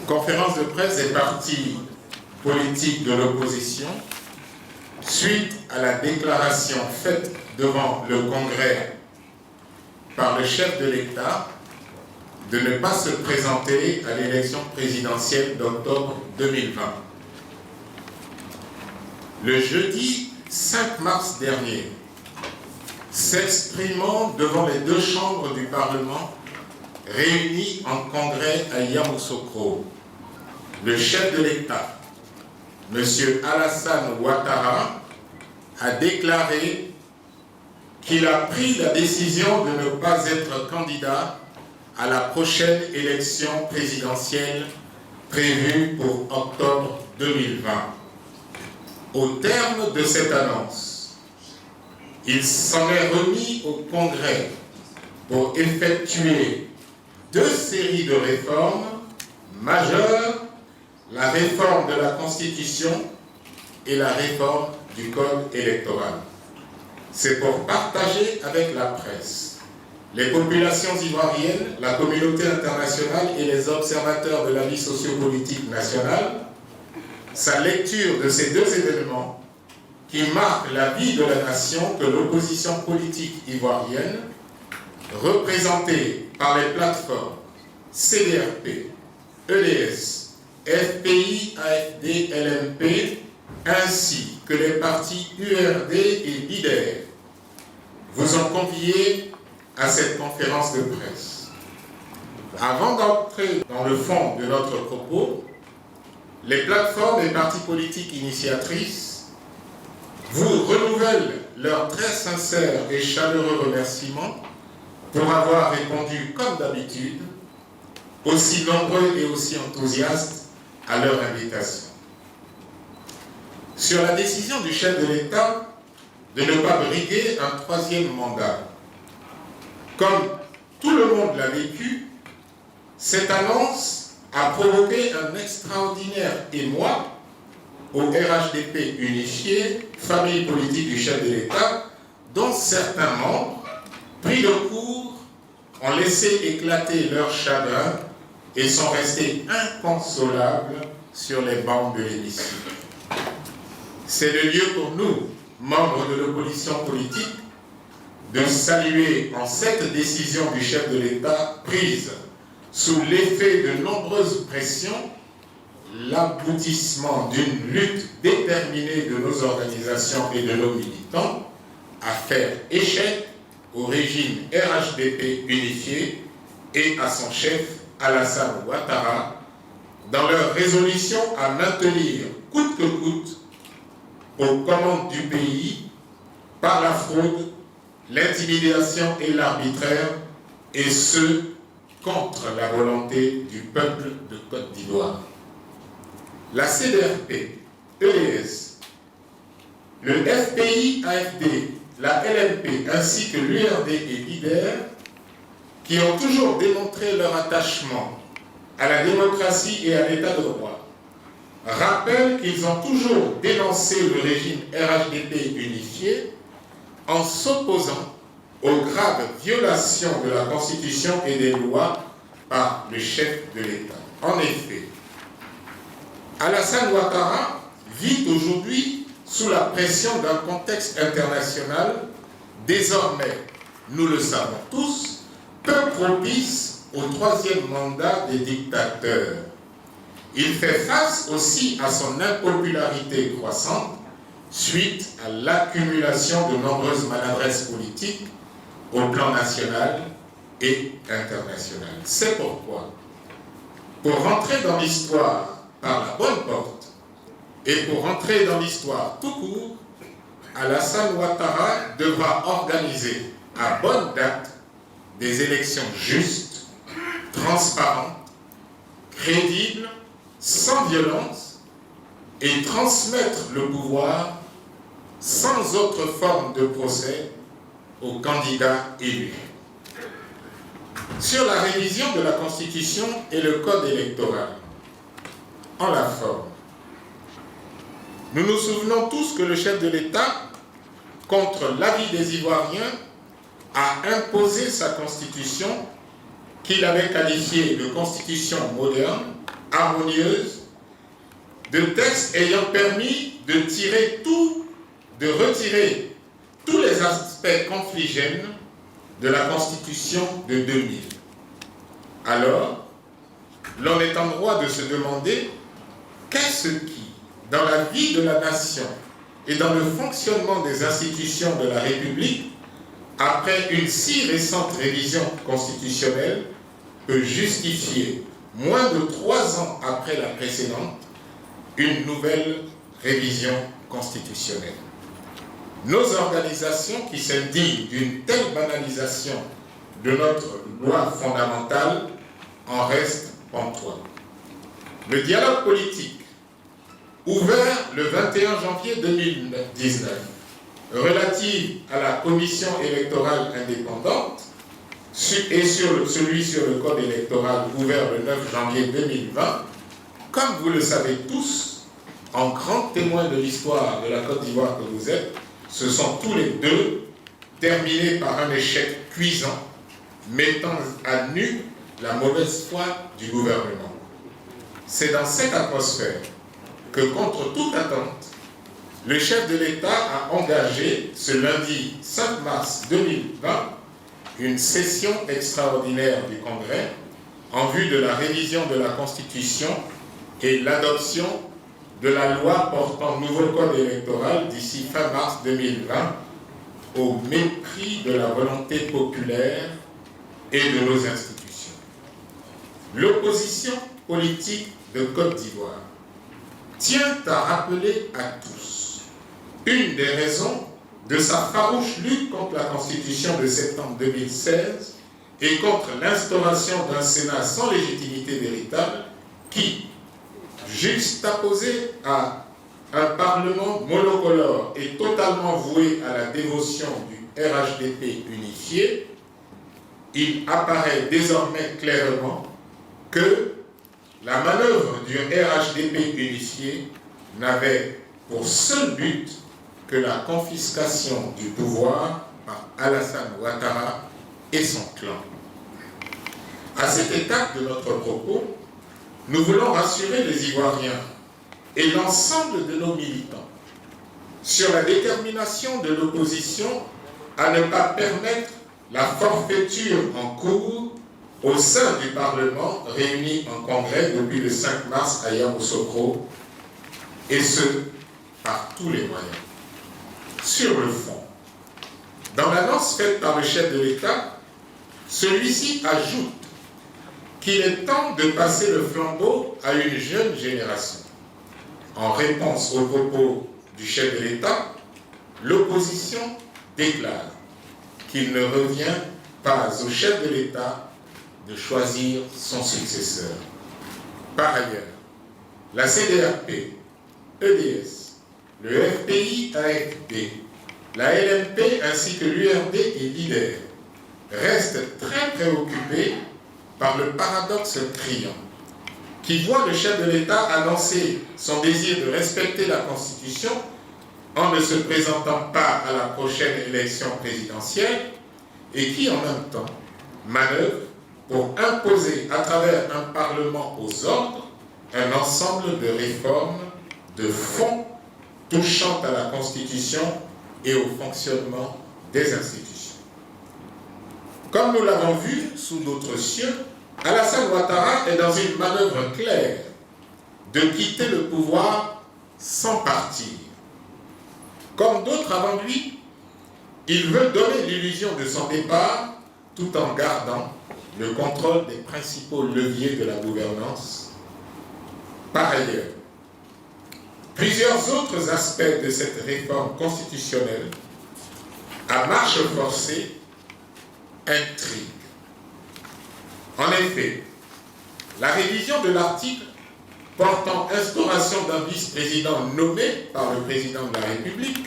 Conférence de presse des partis politiques de l'opposition suite à la déclaration faite devant le Congrès par le chef de l'État de ne pas se présenter à l'élection présidentielle d'octobre 2020. Le jeudi 5 mars dernier, s'exprimant devant les deux chambres du Parlement réunies en congrès à Yamoussoukro, le chef de l'État, M. Alassane Ouattara, a déclaré qu'il a pris la décision de ne pas être candidat à la prochaine élection présidentielle prévue pour octobre 2020. Au terme de cette annonce, il s'en est remis au Congrès pour effectuer deux séries de réformes majeures, la réforme de la Constitution et la réforme du Code électoral. C'est pour partager avec la presse, les populations ivoiriennes, la communauté internationale et les observateurs de la vie sociopolitique nationale sa lecture de ces deux événements qui marquent la vie de la nation que l'opposition politique ivoirienne, représentée par les plateformes CDRP, EDS, FPI, AFD, LMP, ainsi que les partis URD et LIDER, vous ont convié à cette conférence de presse. Avant d'entrer dans le fond de notre propos, les plateformes et partis politiques initiatrices vous renouvellent leurs très sincères et chaleureux remerciements pour avoir répondu comme d'habitude, aussi nombreux et aussi enthousiastes à leur invitation. Sur la décision du chef de l'État de ne pas briguer un troisième mandat, comme tout le monde l'a vécu, cette annonce a provoqué un extraordinaire émoi au RHDP unifié, famille politique du chef de l'État, dont certains membres, pris de court, ont laissé éclater leur chagrin et sont restés inconsolables sur les bancs de l'hémicycle. C'est le lieu pour nous, membres de l'opposition politique, de saluer en cette décision du chef de l'État prise sous l'effet de nombreuses pressions, l'aboutissement d'une lutte déterminée de nos organisations et de nos militants à faire échec au régime RHDP unifié et à son chef Alassane Ouattara dans leur résolution à maintenir coûte que coûte aux commandes du pays par la fraude, l'intimidation et l'arbitraire, et ce, contre la volonté du peuple de Côte d'Ivoire. La CDRP, EDS, le FPI, AFD, la LMP ainsi que l'URD et LIDER, qui ont toujours démontré leur attachement à la démocratie et à l'état de droit, rappellent qu'ils ont toujours dénoncé le régime RHDP unifié en s'opposant aux graves violations de la Constitution et des lois par le chef de l'État. En effet, Alassane Ouattara vit aujourd'hui sous la pression d'un contexte international désormais, nous le savons tous, peu propice au troisième mandat des dictateurs. Il fait face aussi à son impopularité croissante suite à l'accumulation de nombreuses maladresses politiques au plan national et international. C'est pourquoi, pour rentrer dans l'histoire par la bonne porte et pour rentrer dans l'histoire tout court, Alassane Ouattara devra organiser à bonne date des élections justes, transparentes, crédibles, sans violence et transmettre le pouvoir sans autre forme de procès aux candidats élus. Sur la révision de la Constitution et le Code électoral, en la forme, nous nous souvenons tous que le chef de l'État, contre l'avis des Ivoiriens, a imposé sa Constitution qu'il avait qualifiée de Constitution moderne harmonieuse, de textes ayant permis de retirer tous les aspects confligènes de la Constitution de 2000. Alors, l'on est en droit de se demander qu'est-ce qui, dans la vie de la nation et dans le fonctionnement des institutions de la République, après une si récente révision constitutionnelle, peut justifier, moins de 3 ans après la précédente, une nouvelle révision constitutionnelle. Nos organisations qui s'indignent d'une telle banalisation de notre loi fondamentale en restent pantois. Le dialogue politique, ouvert le 21 janvier 2019, relatif à la commission électorale indépendante, et celui sur le code électoral ouvert le 9 janvier 2020, comme vous le savez tous, en grand témoin de l'histoire de la Côte d'Ivoire que vous êtes, se sont tous les deux terminés par un échec cuisant, mettant à nu la mauvaise foi du gouvernement. C'est dans cette atmosphère que, contre toute attente, le chef de l'État a engagé ce lundi 5 mars 2020 une session extraordinaire du Congrès en vue de la révision de la Constitution et l'adoption de la loi portant nouveau code électoral d'ici fin mars 2020, au mépris de la volonté populaire et de nos institutions. L'opposition politique de Côte d'Ivoire tient à rappeler à tous une des raisons de sa farouche lutte contre la Constitution de septembre 2016 et contre l'instauration d'un Sénat sans légitimité véritable qui, juxtaposé à un Parlement monocolore et totalement voué à la dévotion du RHDP unifié, il apparaît désormais clairement que la manœuvre du RHDP unifié n'avait pour seul but que la confiscation du pouvoir par Alassane Ouattara et son clan. À cette étape de notre propos, nous voulons rassurer les Ivoiriens et l'ensemble de nos militants sur la détermination de l'opposition à ne pas permettre la forfaiture en cours au sein du Parlement réuni en congrès depuis le 5 mars à Yamoussoukro, et ce, par tous les moyens. Sur le fond, dans l'annonce faite par le chef de l'État, celui-ci ajoute qu'il est temps de passer le flambeau à une jeune génération. En réponse aux propos du chef de l'État, l'opposition déclare qu'il ne revient pas au chef de l'État de choisir son successeur. Par ailleurs, la CDRP, EDS, le FPI-AFP, la LMP ainsi que l'URD et l'IDER restent très préoccupés par le paradoxe criant qui voit le chef de l'État annoncer son désir de respecter la Constitution en ne se présentant pas à la prochaine élection présidentielle et qui en même temps manœuvre pour imposer à travers un Parlement aux ordres un ensemble de réformes de fond touchant à la Constitution et au fonctionnement des institutions. Comme nous l'avons vu sous d'autres cieux, Alassane Ouattara est dans une manœuvre claire de quitter le pouvoir sans partir. Comme d'autres avant lui, il veut donner l'illusion de son départ tout en gardant le contrôle des principaux leviers de la gouvernance. Par ailleurs, plusieurs autres aspects de cette réforme constitutionnelle à marche forcée intriguent. En effet, la révision de l'article portant instauration d'un vice-président nommé par le président de la République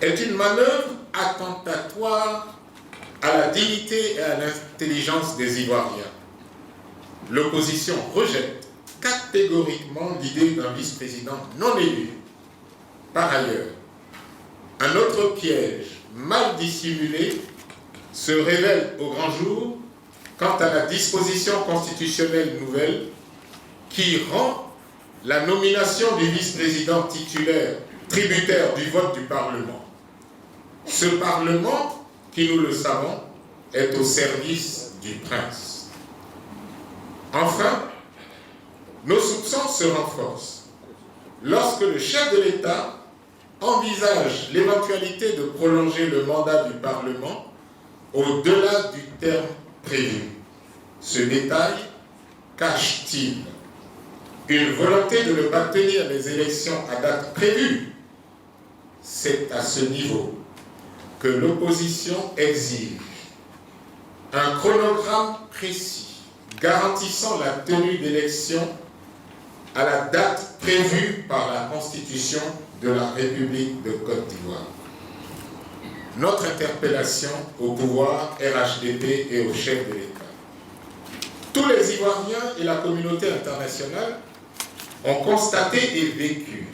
est une manœuvre attentatoire à la dignité et à l'intelligence des Ivoiriens. L'opposition rejette catégoriquement l'idée d'un vice-président non élu. Par ailleurs, un autre piège mal dissimulé se révèle au grand jour quant à la disposition constitutionnelle nouvelle qui rend la nomination du vice-président titulaire tributaire du vote du Parlement. Ce Parlement, qui nous le savons, est au service du prince. Enfin, nos soupçons se renforcent lorsque le chef de l'État envisage l'éventualité de prolonger le mandat du Parlement au-delà du terme prévu. Ce détail cache-t-il une volonté de ne pas tenir les élections à date prévue? C'est à ce niveau que l'opposition exige un chronogramme précis garantissant la tenue d'élections à la date prévue par la Constitution de la République de Côte d'Ivoire. Notre interpellation au pouvoir RHDP et au chef de l'État. Tous les Ivoiriens et la communauté internationale ont constaté et vécu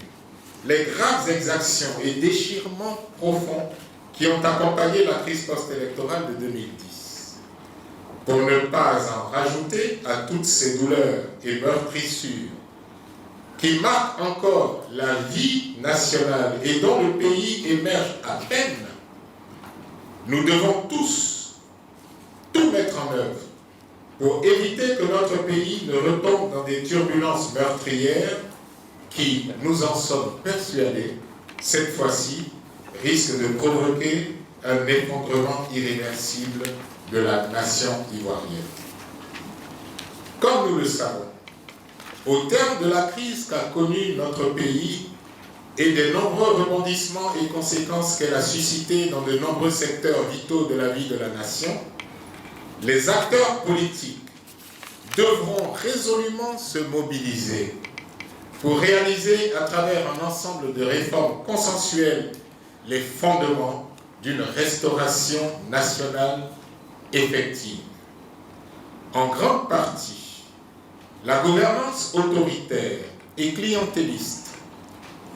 les graves exactions et déchirements profonds qui ont accompagné la crise post-électorale de 2010. Pour ne pas en rajouter à toutes ces douleurs et meurtrissures qui marquent encore la vie nationale et dont le pays émerge à peine, nous devons tous tout mettre en œuvre pour éviter que notre pays ne retombe dans des turbulences meurtrières qui, nous en sommes persuadés, cette fois-ci, risquent de provoquer un effondrement irréversible de la nation ivoirienne. Comme nous le savons, au terme de la crise qu'a connue notre pays et des nombreux rebondissements et conséquences qu'elle a suscités dans de nombreux secteurs vitaux de la vie de la nation, les acteurs politiques devront résolument se mobiliser pour réaliser à travers un ensemble de réformes consensuelles les fondements d'une restauration nationale effective. En grande partie, la gouvernance autoritaire et clientéliste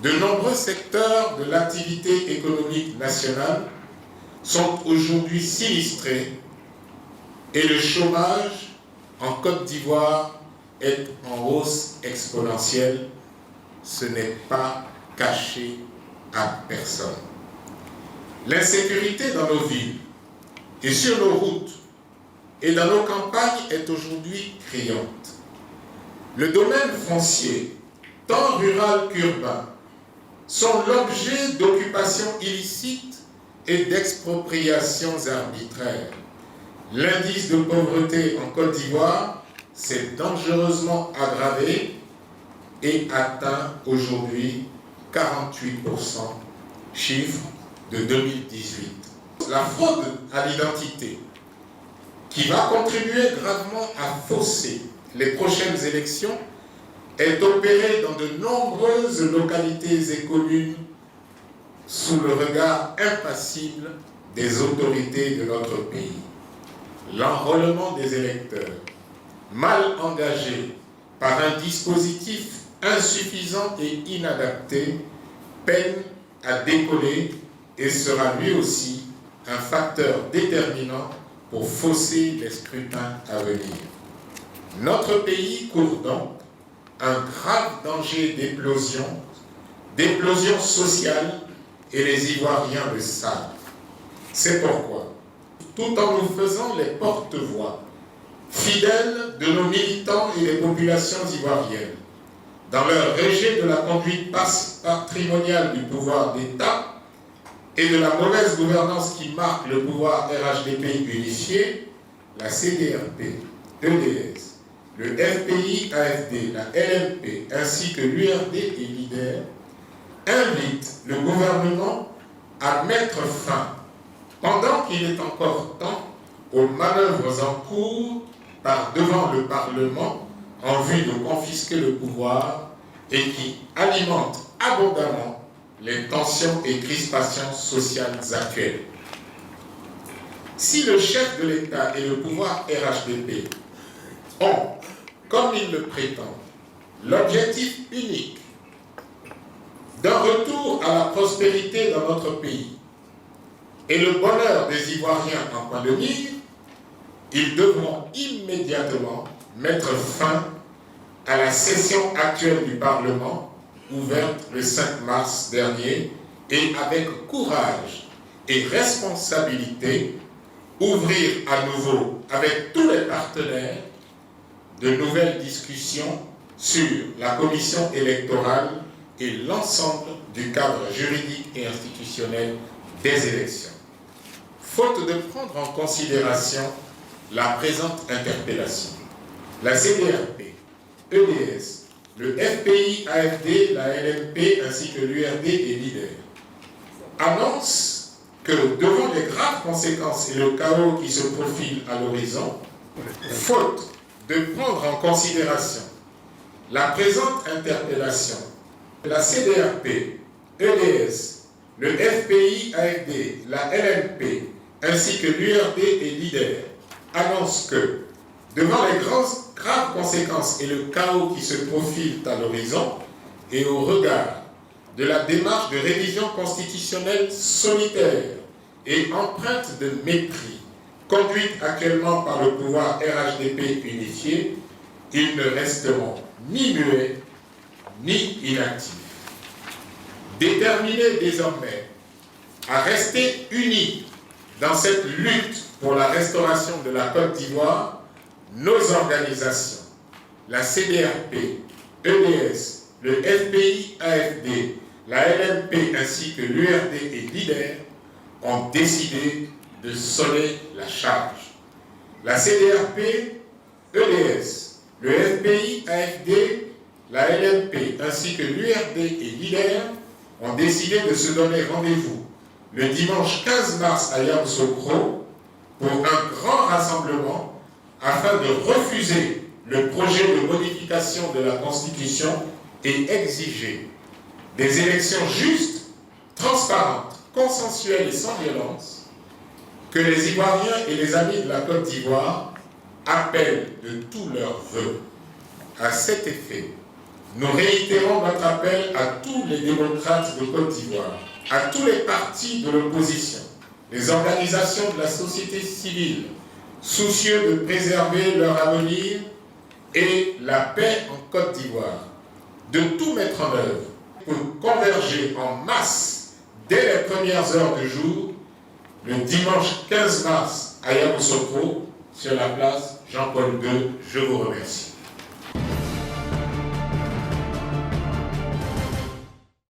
de nombreux secteurs de l'activité économique nationale sont aujourd'hui sinistrés et le chômage en Côte d'Ivoire est en hausse exponentielle. Ce n'est pas caché à personne. L'insécurité dans nos villes et sur nos routes et dans nos campagnes est aujourd'hui criante. Le domaine foncier, tant rural qu'urbain, sont l'objet d'occupations illicites et d'expropriations arbitraires. L'indice de pauvreté en Côte d'Ivoire s'est dangereusement aggravé et atteint aujourd'hui 48%, chiffre de 2018. La fraude à l'identité, qui va contribuer gravement à fausser les prochaines élections, est opérée dans de nombreuses localités et communes sous le regard impassible des autorités de notre pays. L'enrôlement des électeurs, mal engagé par un dispositif insuffisant et inadapté, peine à décoller et sera lui aussi un facteur déterminant pour fausser les scrutins à venir. Notre pays court donc un grave danger d'éclosion sociale, et les Ivoiriens le savent. C'est pourquoi, tout en nous faisant les porte-voix fidèles de nos militants et des populations ivoiriennes, dans leur rejet de la conduite patrimoniale du pouvoir d'État et de la mauvaise gouvernance qui marque le pouvoir RHDP unifié, la CDRP, l'EDS, le FPI-AFD, la LMP, ainsi que l'URD et l'IDER, invitent le gouvernement à mettre fin, pendant qu'il est encore temps, aux manœuvres en cours par devant le Parlement en vue de confisquer le pouvoir et qui alimentent abondamment les tensions et crispations sociales actuelles. Si le chef de l'État et le pouvoir RHDP ont, comme ils le prétendent, l'objectif unique d'un retour à la prospérité dans notre pays et le bonheur des Ivoiriens en point de mire, ils devront immédiatement mettre fin à la session actuelle du Parlement, ouverte le 5 mars dernier, et avec courage et responsabilité, ouvrir à nouveau avec tous les partenaires de nouvelles discussions sur la commission électorale et l'ensemble du cadre juridique et institutionnel des élections. Faute de prendre en considération la présente interpellation, la CDRP, EDS, le FPI-AFD, la LMP ainsi que l'URD et l'IDER annoncent que devant les graves conséquences et le chaos qui se profile à l'horizon, faute de prendre en considération la présente interpellation, la CDRP, EDS, le FPI-AFD, la LMP ainsi que l'URD et l'IDER annoncent que devant les graves conséquences et le chaos qui se profilent à l'horizon et au regard de la démarche de révision constitutionnelle solitaire et empreinte de mépris conduite actuellement par le pouvoir RHDP unifié, ils ne resteront ni muets ni inactifs. Déterminés désormais à rester unis dans cette lutte pour la restauration de la Côte d'Ivoire, nos organisations, la CDRP, EDS, le FPI-AFD, la LMP ainsi que l'URD et l'IDER ont décidé de sonner la charge. La CDRP, EDS, le FPI-AFD, la LMP ainsi que l'URD et l'IDER ont décidé de se donner rendez-vous le dimanche 15 mars à Yamoussoukro pour un grand rassemblement afin de refuser le projet de modification de la Constitution et exiger des élections justes, transparentes, consensuelles et sans violence que les Ivoiriens et les amis de la Côte d'Ivoire appellent de tous leurs vœux. À cet effet, nous réitérons notre appel à tous les démocrates de Côte d'Ivoire, à tous les partis de l'opposition, les organisations de la société civile, soucieux de préserver leur avenir et la paix en Côte d'Ivoire, de tout mettre en œuvre pour converger en masse dès les premières heures du jour, le dimanche 15 mars à Yamoussoukro, sur la place Jean-Paul II. Je vous remercie.